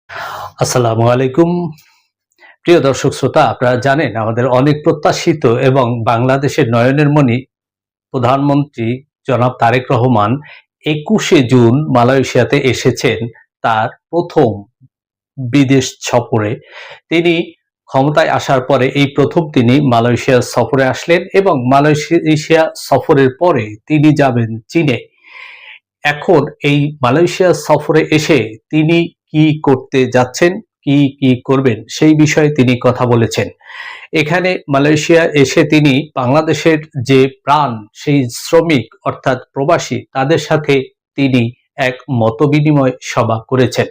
আসসালামু আলাইকুম। প্রিয় দর্শক শ্রোতা, আপনারা জানেন আমাদের অনেক প্রত্যাশিত এবং বাংলাদেশের নয়নের মণি প্রধানমন্ত্রী জনাব তারেক রহমান ২১শে জুন মালয়েশিয়াতে এসেছেন তার প্রথম বিদেশ সফরে। তিনি ক্ষমতায় আসার পরে এই প্রথম তিনি মালয়েশিয়া সফরে আসলেন এবং মালয়েশিয়া সফরের পরে তিনি যাবেন চীনে। এখন এই মালয়েশিয়া সফরে এসে তিনি কি করতে যাচ্ছেন, কি করবেন সেই বিষয়ে তিনি কথা বলেছেন। এখানে মালয়েশিয়া এসে তিনি বাংলাদেশের যে প্রাণ সেই শ্রমিক অর্থাৎ প্রবাসী তাদের সাথে তিনি এক মতবিনিময় সভা করেছেন।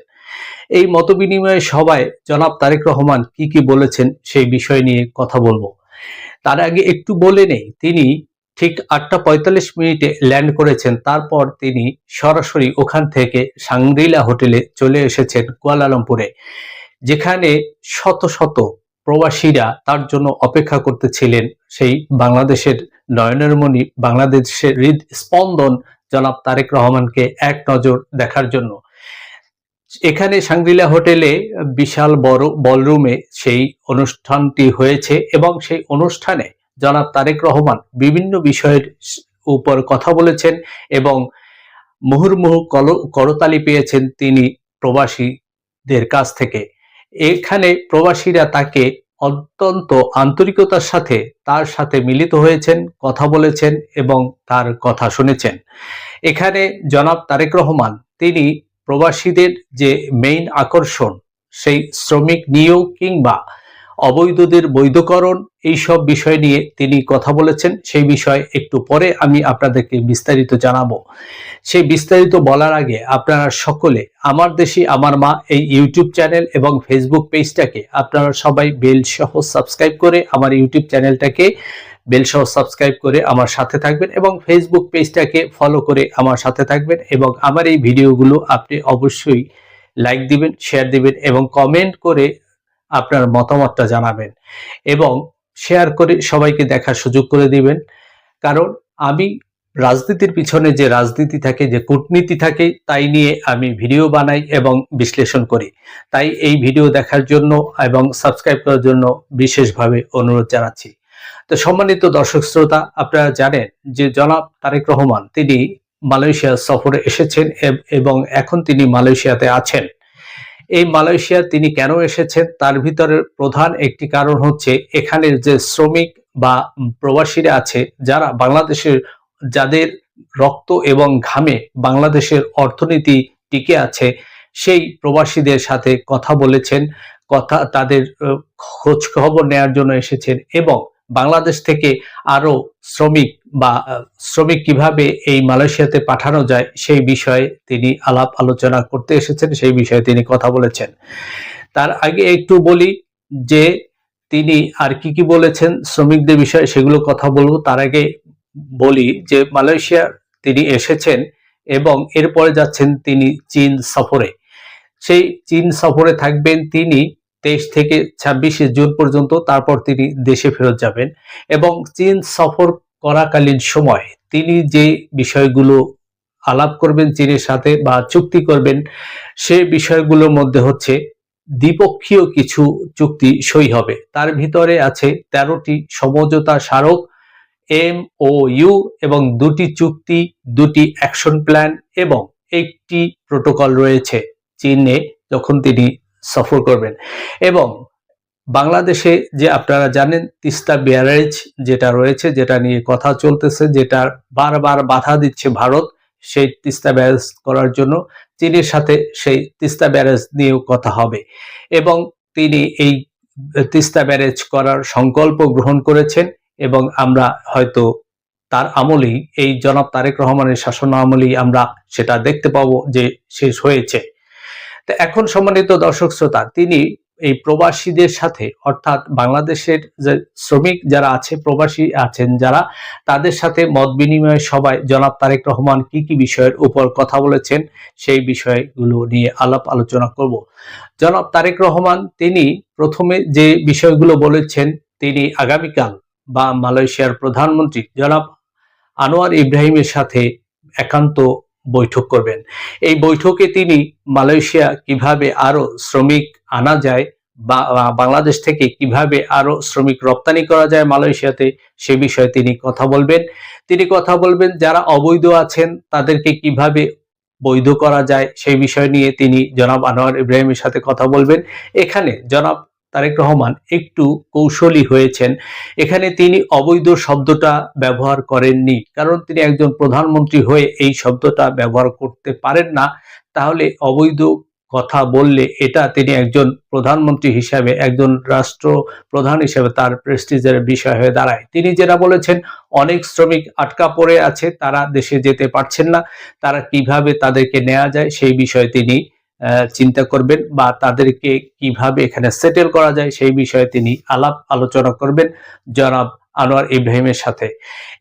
এই মতবিনিময় সভায় জনাব তারেক রহমান কি বলেছেন সেই বিষয় নিয়ে কথা বলবো। তার আগে একটু বলে নেই, তিনি ঠিক ৮টা ৪৫ মিনিটে ল্যান্ড করেছেন। তারপর তিনি সরাসরি ওখান থেকে সাংগ্রিলা হোটেলে চলে এসেছেন কুয়ালালামপুরে, যেখানে শত শত প্রবাসীরা তার জন্য অপেক্ষা করতেছিলেন। সেই বাংলাদেশের নয়নের মণি, বাংলাদেশের হৃদস্পন্দন জনাব তারেক রহমানকে এক নজর দেখার জন্য। এখানে সাংগ্রিলা হোটেলে বিশাল বড় বলরুমে সেই অনুষ্ঠানটি হয়েছে এবং সেই অনুষ্ঠানে জনাব তারেক রহমান বিভিন্ন বিষয়ের উপর কথা বলেছেন এবং মুহুর্মুহু করতালি পেয়েছেন তিনি প্রবাসীদের কাছ থেকে। এখানে প্রবাসীরা তাকে অত্যন্ত আন্তরিকতার সাথে তার সাথে মিলিত হয়েছেন, কথা বলেছেন এবং তার কথা শুনেছেন। এখানে জনাব তারেক রহমান তিনি প্রবাসীদের যে মেইন আকর্ষণ সেই শ্রমিক নিয়োগ কিংবা অবৈধদের বৈধকরণ এইসব বিষয় নিয়ে তিনি কথা বলেছেন। সেই বিষয়ে একটু পরে আমি আপনাদেরকে বিস্তারিত জানাবো। সেই বিস্তারিত বলার আগে আপনারা সকলে আমার দেশি আমার মা এই ইউটিউব চ্যানেল এবং ফেসবুক পেজটাকে আপনারা সবাই বেল সহ সাবস্ক্রাইব করে আমার ইউটিউব চ্যানেলটাকে বেল সহ সাবস্ক্রাইব করে আমার সাথে থাকবেন এবং ফেসবুক পেজটাকে ফলো করে আমার সাথে থাকবেন এবং আমার এই ভিডিওগুলো আপনি অবশ্যই লাইক দিবেন, শেয়ার দিবেন এবং কমেন্ট করে আপনার মতামতটা জানাবেন এবং শেয়ার করে সবাইকে দেখার সুযোগ করে দিবেন। কারণ আমি রাজনীতির পিছনে যে রাজনীতি থাকে, যে কূটনীতি থাকে, তাই নিয়ে আমি ভিডিও বানাই এবং বিশ্লেষণ করি। তাই এই ভিডিও দেখার জন্য এবং সাবস্ক্রাইব করার জন্য বিশেষভাবে অনুরোধ জানাচ্ছি। তো সম্মানিত দর্শক শ্রোতা, আপনারা জানেন যে জনাব তারেক রহমান তিনি মালয়েশিয়া সফরে এসেছেন এবং এখন তিনি মালয়েশিয়াতে আছেন। এই মালয়েশিয়া তিনি কেন এসেছেন তার ভিতরে প্রধান একটি কারণ হচ্ছে এখানের যে শ্রমিক বা প্রবাসীরা আছে যারা বাংলাদেশের, যাদের রক্ত এবং ঘামে বাংলাদেশের অর্থনীতি টিকে আছে, সেই প্রবাসীদের সাথে কথা বলেছেন, তাদের খোঁজ খবর নেওয়ার জন্য এসেছেন এবং বাংলাদেশ থেকে আরো শ্রমিক কিভাবে এই মালয়েশিয়াতে পাঠানো যায় সেই বিষয়ে তিনি আলাপ আলোচনা করতে এসেছেন, সেই বিষয়ে তিনি কথা বলেছেন। তার আগে একটু বলি যে তিনি আর কি বলেছেন শ্রমিকদের বিষয়ে, সেগুলো কথা বলবো। তার আগে বলি যে মালয়েশিয়া তিনি এসেছেন এবং এরপরে যাচ্ছেন তিনি চীন সফরে। সেই চীন সফরে থাকবেন তিনি ২৩ থেকে ২৬শে জুন পর্যন্ত, তারপর তিনি দেশে ফেরত যাবেন এবং চীন সফর করাকালীন সময় তিনি যে বিষয়গুলো আলাপ করবেন চীনের সাথে বা চুক্তি করবেন, সে বিষয়গুলোর মধ্যে হচ্ছে দ্বিপক্ষীয় কিছু চুক্তি সই হবে। তার ভিতরে আছে ১৩টি সমঝোতা স্মারক, MOU এবং ২টি চুক্তি, ২টি অ্যাকশন প্ল্যান এবং একটি প্রোটোকল রয়েছে চীনে যখন তিনি সফর করবেন। এবং বাংলাদেশে যে আপনারা জানেন তিস্তা ব্যারেজ যেটা রয়েছে, যেটা নিয়ে কথা চলতেছে, যেটা বারবার বাধা দিচ্ছে ভারত সেই তিস্তা ব্যারেজ করার জন্য, চীনের সাথে সেই তিস্তা ব্যারেজ নিয়েও কথা হবে এবং তিনি এই তিস্তা ব্যারেজ করার সংকল্প গ্রহণ করেছেন এবং আমরা হয়তো তার আমলেই, এই জনাব তারেক রহমানের শাসন আমলেই আমরা সেটা দেখতে পাবো যে শেষ হয়েছে। তো এখন সম্মানিত দর্শক শ্রোতা, তিনি এই প্রবাসীদের সাথে অর্থাৎ বাংলাদেশের যে শ্রমিক যারা আছে, প্রবাসী আছেন যারা, তাদের সাথে মত বিনিময় সভায় জনাব তারেক রহমান কি বিষয়ের উপর কথা বলেছেন সেই বিষয়গুলো নিয়ে আলাপ আলোচনা করব। জনাব তারেক রহমান তিনি প্রথমে যে বিষয়গুলো বলেছেন, তিনি আগামীকাল বা মালয়েশিয়ার প্রধানমন্ত্রী জনাব আনোয়ার ইব্রাহিমের সাথে একান্ত বৈঠক করবেন। এই বৈঠকে তিনি মালয়েশিয়া কিভাবে আরো শ্রমিক আনা যায় বা বাংলাদেশ থেকে কিভাবে আরো শ্রমিক রপ্তানি করা যায় মালয়েশিয়াতে, সে বিষয়ে তিনি কথা বলবেন। তিনি কথা বলবেন যারা অবৈধ আছেন তাদেরকে কিভাবে বৈধ করা যায় সেই বিষয় নিয়ে তিনি জনাব আনোয়ার ইব্রাহিমের সাথে কথা বলবেন। এখানে জনাব তারেক রহমান একটু কৌশলী হয়েছেন। এখানে তিনি অবৈধ শব্দটা ব্যবহার করেননি, কারণ তিনি একজন প্রধানমন্ত্রী হয়ে এই শব্দটা ব্যবহার করতে পারেন না। তাহলে অবৈধ কথা বললে এটা তিনি একজন প্রধানমন্ত্রী হিসাবে, একজন রাষ্ট্র প্রধান হিসেবে তার প্রেস্টিজের বিষয় হয়ে দাঁড়ায়। তিনি যেটা বলেছেন, অনেক শ্রমিক আটকা পড়ে আছে, তারা দেশে যেতে পারছেন না, তারা কিভাবে তাদেরকে নেওয়া যায় সেই বিষয়ে তিনি চিন্তা করবেন, বা তাদেরকে কিভাবে এখানে সেটেল করা যায় সেই বিষয়ে তিনি আলাপ আলোচনা করবেন জনাব আনোয়ার ইব্রাহিমের সাথে।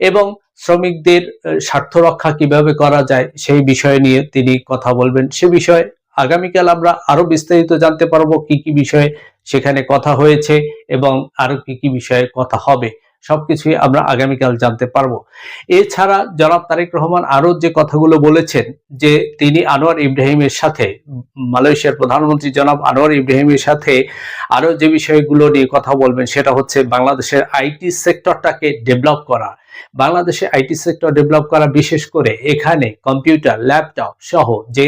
এবং শ্রমিকদের স্বার্থ রক্ষা কিভাবে করা যায় সেই বিষয় নিয়ে তিনি কথা বলবেন। সে বিষয়ে আগামীকাল আমরা আরো বিস্তারিত জানতে পারবো কি কি বিষয়ে সেখানে কথা হয়েছে এবং আরো কি কি বিষয়ে কথা হবে, সবকিছুই আমরা আগামীকাল জানতে পারবো। এছাড়া জনাব তারেক রহমান আরো যে কথাগুলো বলেছেন, যে তিনি আনোয়ার ইব্রাহিমের সাথে, মালয়েশিয়ার প্রধানমন্ত্রী জনাব আনোয়ার ইব্রাহিমের সাথে আরো যে বিষয়গুলো নিয়ে কথা বলবেন সেটা হচ্ছে বাংলাদেশের আইটি সেক্টরটাকে ডেভেলপ করা। বাংলাদেশে আইটি সেক্টর ডেভেলপ করা, বিশেষ করে এখানে কম্পিউটার, ল্যাপটপ সহ যে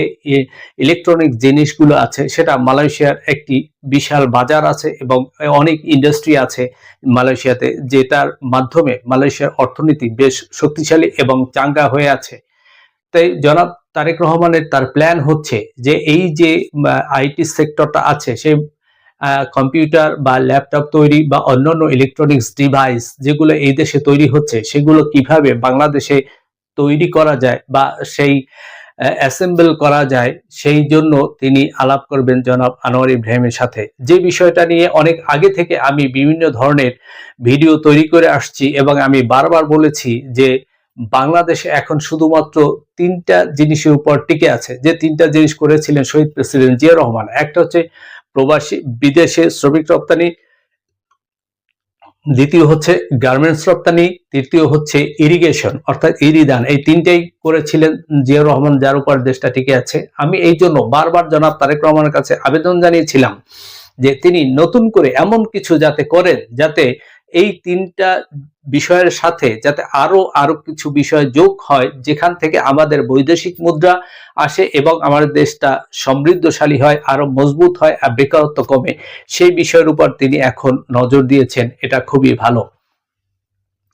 ইলেকট্রনিক জিনিসগুলো আছে, সেটা মালয়েশিয়ার একটি বিশাল বাজার আছে এবং অনেক ইন্ডাস্ট্রি আছে মালয়েশিয়াতে, যেটার মাধ্যমে মালয়েশিয়ার অর্থনীতি বেশ শক্তিশালী এবং চাঙ্গা হয়ে আছে। তাই জনাব তারেক রহমানের তার প্ল্যান হচ্ছে যে এই যে আইটি সেক্টরটা আছে, সেই কম্পিউটার বা ল্যাপটপ তৈরি বা অন্যান্য ইলেকট্রনিক্স ডিভাইস যেগুলো এই দেশে তৈরি হচ্ছে, সেগুলো কিভাবে বাংলাদেশে তৈরি করা যায় বা সেই অ্যাসেম্বল করা যায়, সেই জন্য তিনি আলাপ করবেন জনাব আনোয়ার ইব্রাহিমের সাথে। যে বিষয়টা নিয়ে অনেক আগে থেকে আমি বিভিন্ন ধরনের ভিডিও তৈরি করে আসছি এবং আমি বারবার বলেছি যে বাংলাদেশে এখন শুধুমাত্র তিনটা জিনিসের উপর টিকে আছে, যে তিনটা জিনিস করেছিলেন শহীদ প্রেসিডেন্ট জিয়া রহমান। একটা হচ্ছে প্রবাসী বিদেশে শ্রমিক রপ্তানি, দ্বিতীয় হচ্ছে গার্মেন্টস রপ্তানি, তৃতীয় হচ্ছে ইরিগেশন অর্থাৎ ইরিদান। এই তিনটাই করেছিলেন জিয়াউর রহমান, যার উপর দেশটা টিকে আছে। আমি এই জন্য বারবার জনাব তারেক রহমানের কাছে আবেদন জানিয়েছিলাম যে তিনি নতুন করে এমন কিছু যাতে করেন, যাতে এই তিনটা বিষয়ের সাথে যাতে আরো কিছু বিষয় যোগ হয়, যেখান থেকে আমাদের বৈদেশিক মুদ্রা আসে এবং আমাদের দেশটা সমৃদ্ধশালী হয়, আরো মজবুত হয়, আর বেকারত্ব কমে। সেই বিষয়ের উপর তিনি এখন নজর দিয়েছেন, এটা খুবই ভালো।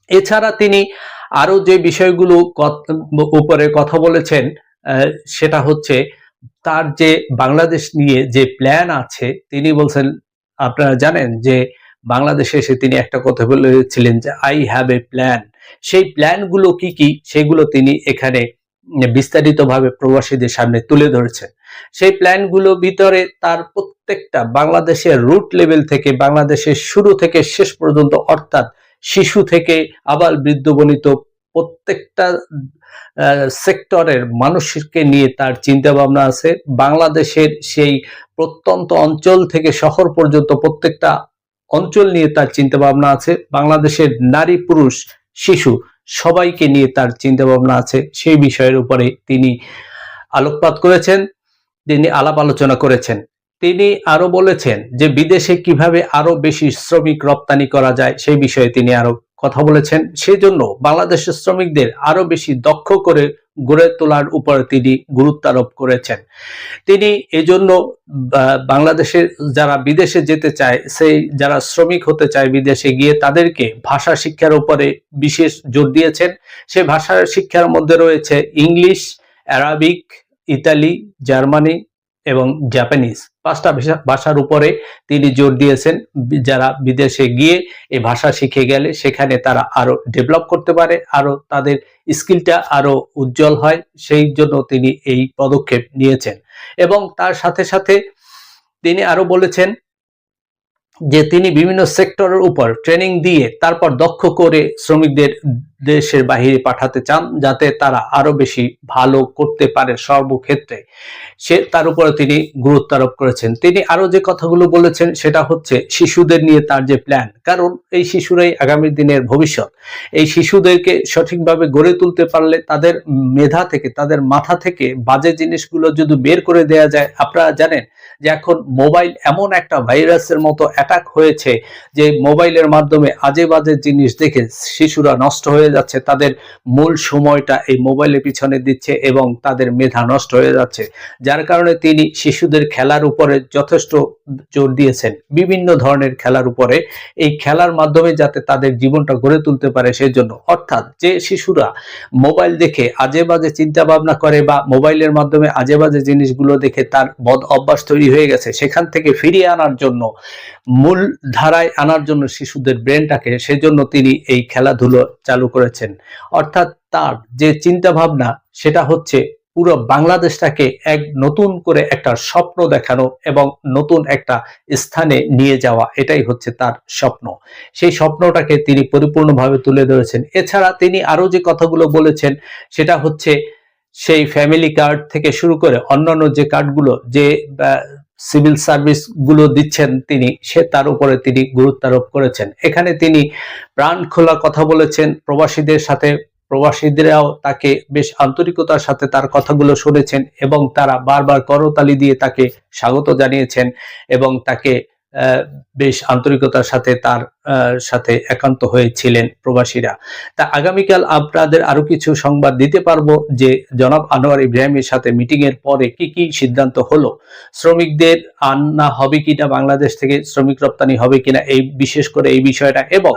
এছাড়া তিনি আরো যে বিষয়গুলো উপরে কথা বলেছেন, সেটা হচ্ছে তার যে বাংলাদেশ নিয়ে যে প্ল্যান আছে। তিনি বলছেন, আপনারা জানেন যে বাংলাদেশে এসে তিনি একটা কথা বলেছিলেন যে আই হ্যাভ এ প্ল্যান। সেই প্ল্যানগুলো কি কি সেগুলো তিনি এখানে বিস্তারিতভাবে প্রবাসীদের সামনে তুলে ধরেছেন। সেই প্ল্যানগুলো ভিতরে তার প্রত্যেকটা বাংলাদেশের রুট লেভেল থেকে, বাংলাদেশের শুরু থেকে শেষ পর্যন্ত, অর্থাৎ শিশু থেকে আবার বৃদ্ধ বনিত প্রত্যেকটা সেক্টরের মানুষকে নিয়ে তার চিন্তা ভাবনা আছে। বাংলাদেশের সেই প্রত্যন্ত অঞ্চল থেকে শহর পর্যন্ত প্রত্যেকটা অঞ্চল নিয়ে তার চিন্তা ভাবনা আছে। বাংলাদেশের নারী, পুরুষ, শিশু সবাইকে নিয়ে তার চিন্তা ভাবনা আছে। সেই বিষয়ের উপরে তিনি আলোকপাত করেছেন, তিনি আলাপ আলোচনা করেছেন। তিনি আরো বলেছেন যে বিদেশে কিভাবে আরো বেশি শ্রমিক রপ্তানি করা যায় সেই বিষয়ে তিনি আরো কথা বলেছেন। সেই জন্য বাংলাদেশের শ্রমিকদের আরো বেশি দক্ষ করে গড়ে তোলার উপর তিনি গুরুত্ব আরোপ করেছেন। তিনি এজন্য বাংলাদেশের যারা বিদেশে যেতে চায়, সেই যারা শ্রমিক হতে চায় বিদেশে গিয়ে, তাদেরকে ভাষা শিক্ষার উপরে বিশেষ জোর দিয়েছেন। সেই ভাষা শিক্ষার মধ্যে রয়েছে ইংলিশ, আরবিক, ইতালি, জার্মানি এবং জাপানিজ। 5টা ভাষার উপরে তিনি জোর দিয়েছেন। যারা বিদেশে গিয়ে এই ভাষা শিখে গেলে সেখানে তারা আরো ডেভেলপ করতে পারে, আরো তাদের স্কিলটা আরো উজ্জ্বল হয়, সেই জন্য তিনি এই পদক্ষেপ নিয়েছেন। এবং তার সাথে সাথে তিনি আরো বলেছেন যে তিনি বিভিন্ন সেক্টরের উপর ট্রেনিং দিয়ে তারপর দক্ষ করে শ্রমিকদের দেশের বাহিরে পাঠাতে চান যাতে তারা আরো বেশি ভালো করতে পারে সর্বক্ষেত্রে, সে তার উপরে তিনি গুরুত্ব আরোপ করেছেন। তিনি আরো যে কথাগুলো বলেছেন সেটা হচ্ছে শিশুদের নিয়ে তার যে প্ল্যান, কারণ এই শিশুরাই আগামী দিনের ভবিষ্যৎ। এই শিশুদেরকে সঠিকভাবে গড়ে তুলতে পারলে তাদের মেধা থেকে, তাদের মাথা থেকে বাজে জিনিসগুলো যদি বের করে দেয়া যায়, আপনারা জানেন যে এখন মোবাইল এমন একটা ভাইরাসের মতো অ্যাটাক হয়েছে যে মোবাইলের মাধ্যমে আজে বাজে জিনিস দেখে শিশুরা নষ্ট হয়ে যাচ্ছে, তাদের মূল সময়টা এই মোবাইলের পিছনে দিচ্ছে এবং তাদের মেধা নষ্ট হয়ে যাচ্ছে। যার কারণে তিনি শিশুদের খেলার উপরে যথেষ্ট জোর দিয়েছেন, বিভিন্ন ধরনের খেলার উপরে, এই খেলার মাধ্যমে যাতে তাদের জীবনটা গড়ে তুলতে পারে সেজন্য। অর্থাৎ যে শিশুরা মোবাইল দেখে আজে বাজে চিন্তা ভাবনা করে বা মোবাইলের মাধ্যমে আজে বাজে জিনিসগুলো দেখে তার বদ অভ্যাস তৈরি হয়ে গেছে, সেখান থেকে ফিরিয়ে আনার জন্য, মূল ধারায় আনার জন্য শিশুদের ব্রেনটাকে, সেজন্য তিনি এই খেলাধুলো চালু করেছেন। অর্থাৎ তার যে চিন্তা ভাবনা সেটা হচ্ছে পুরো বাংলাদেশটাকে এক নতুন করে একটা স্বপ্ন দেখানো এবং নতুন একটা স্থানে নিয়ে যাওয়া, এটাই হচ্ছে তার স্বপ্ন। সেই স্বপ্নটাকে তিনি পরিপূর্ণভাবে তুলে ধরেছেন। এছাড়া তিনি আরো যে কথাগুলো বলেছেন সেটা হচ্ছে সেই ফ্যামিলি কার্ড থেকে শুরু করে অন্যান্য যে কার্ডগুলো, যে সিভিল সার্ভিস গুলো দিচ্ছেন তিনি, সে তার উপরে তিনি গুরুত্ব আরোপ করেছেন। এখানে তিনি প্রাণ খোলা কথা বলেছেন প্রবাসীদের সাথে, প্রবাসীদেরাও তাকে বেশ আন্তরিকতার সাথে তার কথাগুলো শুনেছেন এবং তারা বারবার করতালি দিয়ে তাকে স্বাগত জানিয়েছেন এবং তাকে বেশ আন্তরিকতার সাথে তার সাথে একান্ত হয়েছিলেন প্রবাসীরা। তা আগামীকাল আপনাদের আরো কিছু সংবাদ দিতে পারবো যে জনাব আনোয়ার ইব্রাহিমের সাথে মিটিং এর পরে কি কি সিদ্ধান্ত হলো, শ্রমিকদের আনা হবে কিনা, বাংলাদেশ থেকে শ্রমিক রপ্তানি হবে কিনা, এই বিশেষ করে এই বিষয়টা, এবং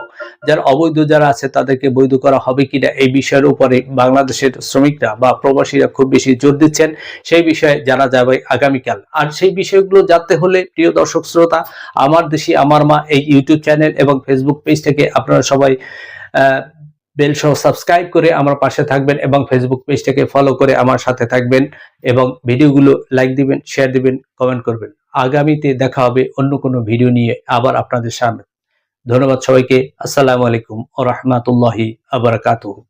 যারা অবৈধ যারা আছে তাদেরকে বৈধ করা হবে কিনা, এই বিষয়ের উপরে বাংলাদেশের শ্রমিকরা বা প্রবাসীরা খুব বেশি জোর দিচ্ছেন। সেই বিষয়ে জানা যাবে আগামীকাল। আর সেই বিষয়গুলো জানতে হলে প্রিয় দর্শক শ্রোতা, আমার দেশি আমার মা এই ইউটিউব চ্যানেল এবং ফেসবুক পেজ থেকে আপনারা সবাই বেল সহ সাবস্ক্রাইব করে আমার পাশে থাকবেন এবং ফেসবুক পেজটাকে ফলো করে আমার সাথে থাকবেন এবং ভিডিওগুলো লাইক দিবেন, শেয়ার দিবেন, কমেন্ট করবেন। আগামীতে দেখা হবে অন্য কোনো ভিডিও নিয়ে আবার আপনাদের সামনে। ধন্যবাদ সবাইকে। আসসালামু আলাইকুম ওয়া রাহমাতুল্লাহি ওয়া বারাকাতুহু।